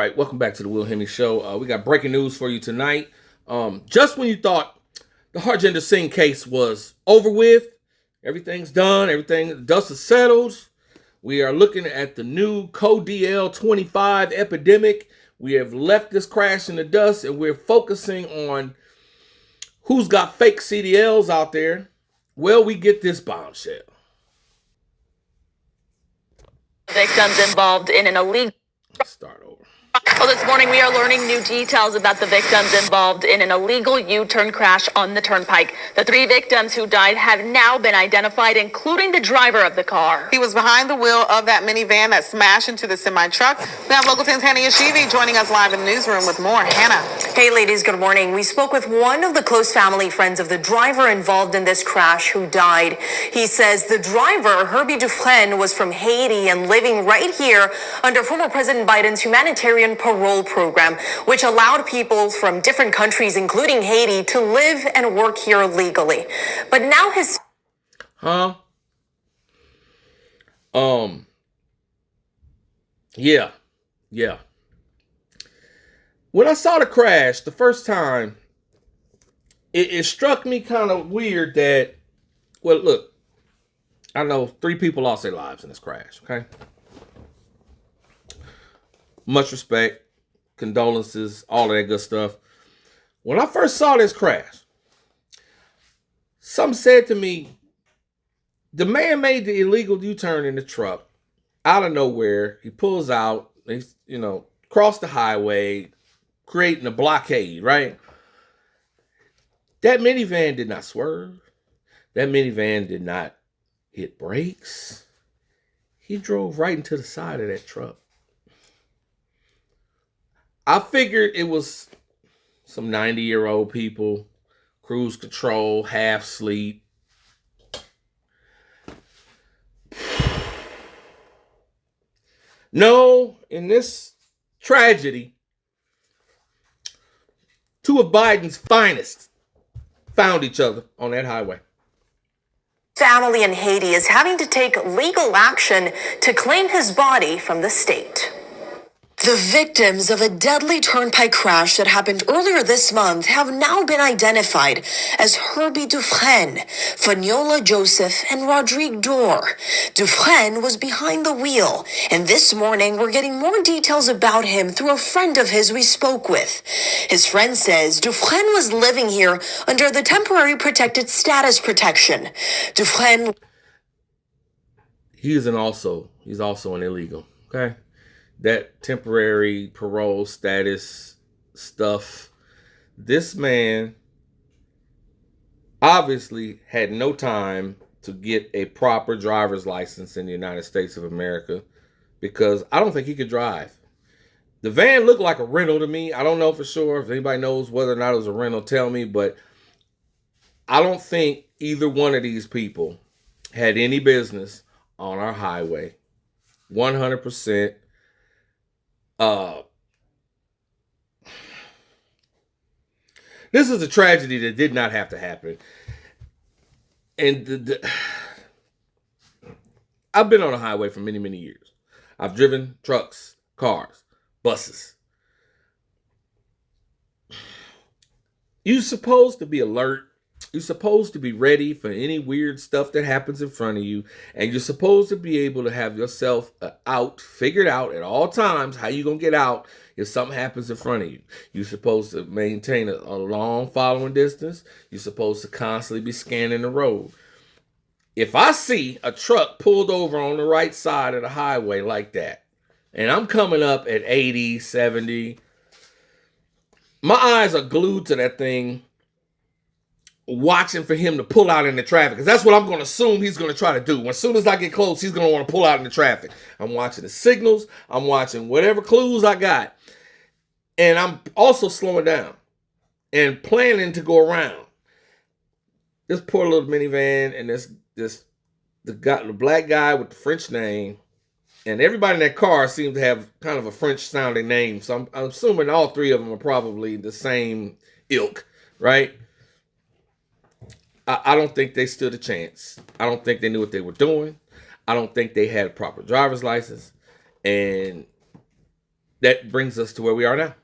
right, welcome back to the Will Hemming Show. We got breaking news for you tonight. Just when you thought the Harjinder Singh case was over with, everything's done, the dust is settled. We are looking at the new CoDL25 epidemic. We have left this crash in the dust, and we're focusing on who's got fake CDLs out there. Well, we get this bombshell. Victims involved in an illegal... Start over. Well, this morning we are learning new details about the victims involved in an illegal U-turn crash on the Turnpike. The 3 victims who died have now been identified, including the driver of the car. He was behind the wheel of that minivan that smashed into the semi-truck. We have Local 10's Hannah Yashivi joining us live in the newsroom with more. Hannah. Hey, ladies, good morning. We spoke with one of the close family friends of the driver involved in this crash who died. He says the driver, Herby Dufresne, was from Haiti and living right here under former President Biden's humanitarian parole program, which allowed people from different countries, including Haiti, to live and work here legally. But now his... Yeah. When I saw the crash the first time, it struck me kind of weird that, well, look, I know 3 people lost their lives in this crash, okay? Much respect, condolences, all of that good stuff. When I first saw this crash, some said to me, the man made the illegal U-turn in the truck out of nowhere. He pulls out, cross the highway, creating a blockade, right? That minivan did not swerve. That minivan did not hit brakes. He drove right into the side of that truck. I figured it was some 90-year-old people, cruise control, half sleep. No, in this tragedy, 2 of Biden's finest found each other on that highway. Family in Haiti is having to take legal action to claim his body from the state. The victims of a deadly turnpike crash that happened earlier this month have now been identified as Herby Dufresne, Faniola Joseph, and Rodrigue Dor. Dufresne was behind the wheel, and this morning we're getting more details about him through a friend of his we spoke with. His friend says Dufresne was living here under the temporary protected status protection. Dufresne... He's also an illegal, okay? That temporary parole status stuff. This man obviously had no time to get a proper driver's license in the United States of America because I don't think he could drive. The van looked like a rental to me. I don't know for sure. If anybody knows whether or not it was a rental, tell me. But I don't think either one of these people had any business on our highway. 100%. This is a tragedy that did not have to happen. And I've been on a highway for many, many years. I've driven trucks, cars, buses. You're supposed to be alert. You're supposed to be ready for any weird stuff that happens in front of you. And you're supposed to be able to have yourself figured out at all times how you're going to get out if something happens in front of you. You're supposed to maintain a long following distance. You're supposed to constantly be scanning the road. If I see a truck pulled over on the right side of the highway like that, and I'm coming up at 80, 70, my eyes are glued to that thing, watching for him to pull out in the traffic, because that's what I'm going to assume he's going to try to do. As soon as I get close, he's going to want to pull out in the traffic. I'm watching the signals. I'm watching whatever clues I got. And I'm also slowing down and planning to go around. This poor little minivan and the black guy with the French name, and everybody in that car seems to have kind of a French sounding name. So I'm assuming all 3 of them are probably the same ilk, right? I don't think they stood a chance. I don't think they knew what they were doing. I don't think they had a proper driver's license. And that brings us to where we are now.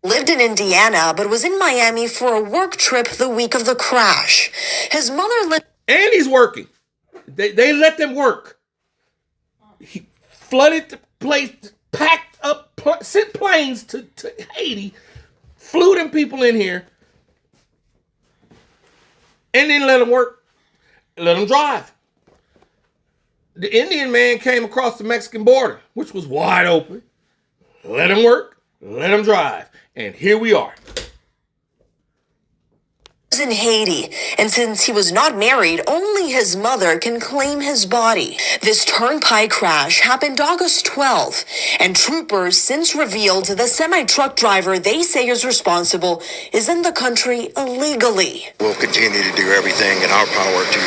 Lived in Indiana, but was in Miami for a work trip the week of the crash. His mother lived... And he's working. They let them work. He flooded the place, packed up, sent planes to Haiti, flew them people in here, and then let them work, let them drive. The Indian man came across the Mexican border, which was wide open. Let him work, let him drive. And here we are. In Haiti, and since he was not married, only his mother can claim his body. This turnpike crash happened August 12th, and troopers since revealed the semi-truck driver they say is responsible is in the country illegally. We'll continue to do everything in our power to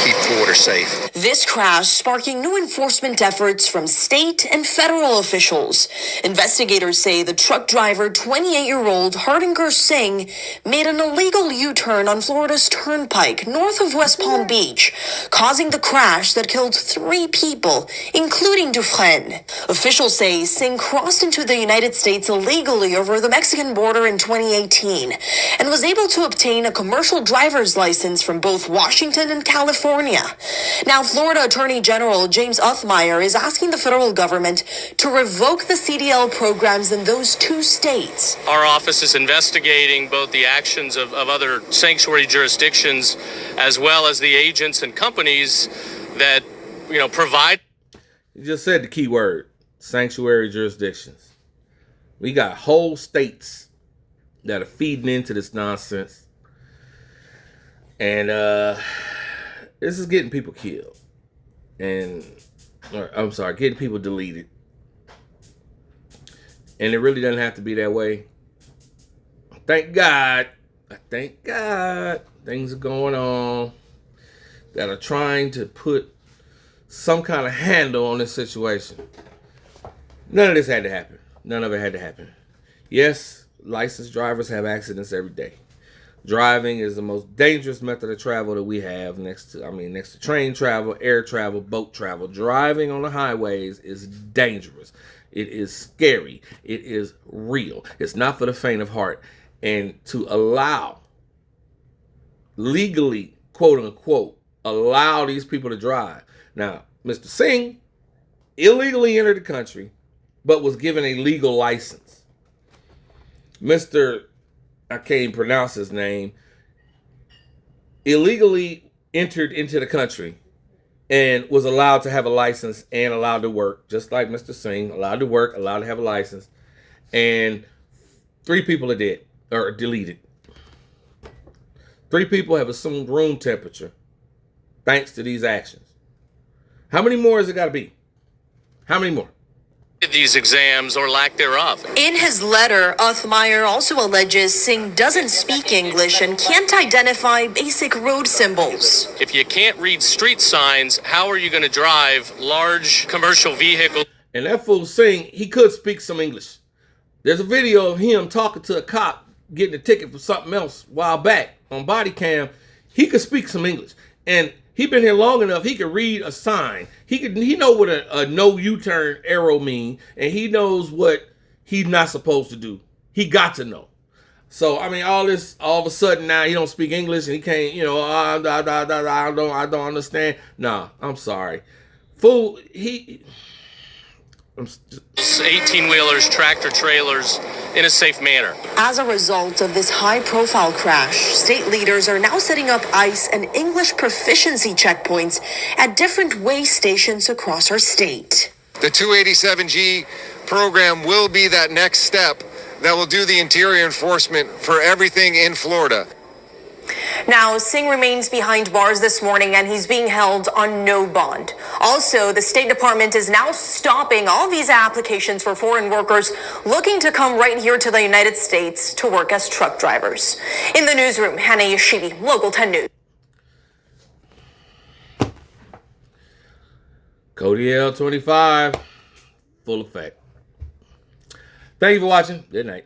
keep Florida safe. This crash sparking new enforcement efforts from state and federal officials. Investigators say the truck driver, 28-year-old Harjinder Singh, made an illegal U-turn on Florida's Turnpike north of West Palm Beach, causing the crash that killed 3 people, including Dufresne. Officials say Singh crossed into the United States illegally over the Mexican border in 2018 and was able to obtain a commercial driver's license from both Washington and California. Now, Florida Attorney General James Othmeyer is asking the federal government to revoke the CDL programs in those 2 states. Our office is investigating both the actions of other sanctuary jurisdictions as well as the agents and companies that, provide. You just said the key word, sanctuary jurisdictions. We got whole states that are feeding into this nonsense. And this is getting people killed. Getting people deleted. And it really doesn't have to be that way. Thank God things are going on that are trying to put some kind of handle on this situation. None of this had to happen. None of it had to happen. Yes, licensed drivers have accidents every day. Driving is the most dangerous method of travel that we have next to train travel, air travel, boat travel. Driving on the highways is dangerous. It is scary. It is real. It's not for the faint of heart. And to legally, quote unquote, allow these people to drive. Now, Mr. Singh illegally entered the country, but was given a legal license. I can't even pronounce his name, illegally entered into the country and was allowed to have a license and allowed to work, just like Mr. Singh, allowed to work, allowed to have a license. And 3 people are dead or deleted. 3 people have assumed room temperature thanks to these actions. How many more has it got to be? How many more? These exams or lack thereof. In his letter, Othmeyer also alleges Singh doesn't speak English and can't identify basic road symbols. If you can't read street signs, how are you going to drive large commercial vehicles? And that fool Singh, he could speak some English. There's a video of him talking to a cop, getting a ticket for something else a while back on body cam. He could speak some English. And he been here long enough, he could read a sign. He know what a no U-turn arrow mean, and he knows what he's not supposed to do. He got to know. So, all of a sudden now he don't speak English and he can't, I don't understand. Nah, I'm sorry. Fool, 18-wheelers, tractor trailers in a safe manner. As a result of this high-profile crash, state leaders are now setting up ICE and English proficiency checkpoints at different way stations across our state. The 287G program will be that next step that will do the interior enforcement for everything in Florida. Now, Singh remains behind bars this morning and he's being held on no bond. Also, the State Department is now stopping all visa applications for foreign workers looking to come right here to the United States to work as truck drivers. In the newsroom, Hannah Yashivi, Local 10 News. Cody L25, full effect. Thank you for watching. Good night.